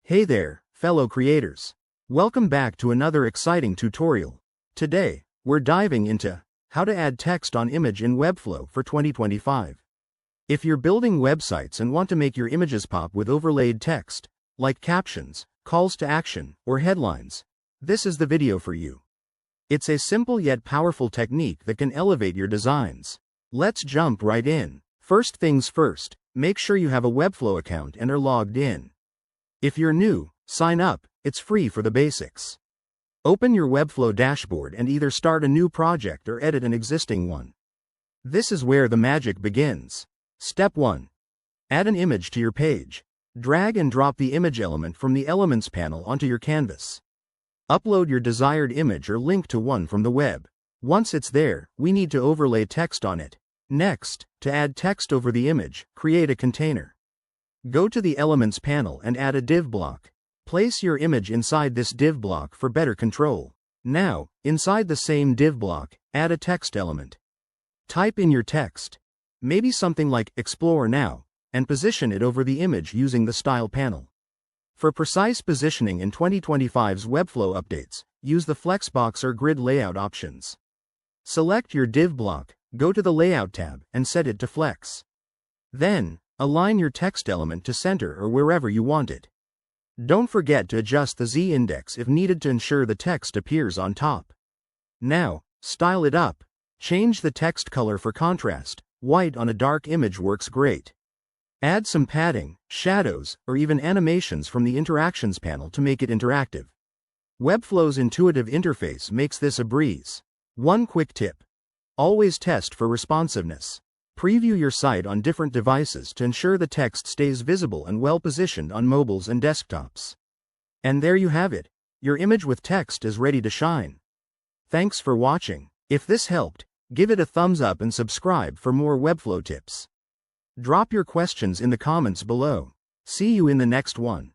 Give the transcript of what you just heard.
Hey there, fellow creators. Welcome back to another exciting tutorial. Today, we're diving into how to add text on image in Webflow for 2025. If you're building websites and want to make your images pop with overlaid text, like captions, calls to action, or headlines, this is the video for you. It's a simple yet powerful technique that can elevate your designs. Let's jump right in. First things first, make sure you have a Webflow account and are logged in. If you're new, sign up, it's free for the basics. Open your Webflow dashboard and either start a new project or edit an existing one. This is where the magic begins. Step 1. Add an image to your page. Drag and drop the image element from the Elements panel onto your canvas. Upload your desired image or link to one from the web. Once it's there, we need to overlay text on it. Next, to add text over the image, create a container. Go to the Elements panel and add a div block. Place your image inside this div block for better control. Now, inside the same div block, add a text element. Type in your text, maybe something like "Explore now," and position it over the image using the Style panel. For precise positioning in 2025's Webflow updates, use the Flexbox or Grid layout options. Select your div block, go to the Layout tab, and set it to Flex. Then, align your text element to center or wherever you want it. Don't forget to adjust the Z-index if needed to ensure the text appears on top. Now, style it up. Change the text color for contrast. White on a dark image works great. Add some padding, shadows, or even animations from the Interactions panel to make it interactive. Webflow's intuitive interface makes this a breeze. One quick tip: always test for responsiveness. Preview your site on different devices to ensure the text stays visible and well positioned on mobiles and desktops. And there you have it. Your image with text is ready to shine. Thanks for watching. If this helped, give it a thumbs up and subscribe for more Webflow tips. Drop your questions in the comments below. See you in the next one.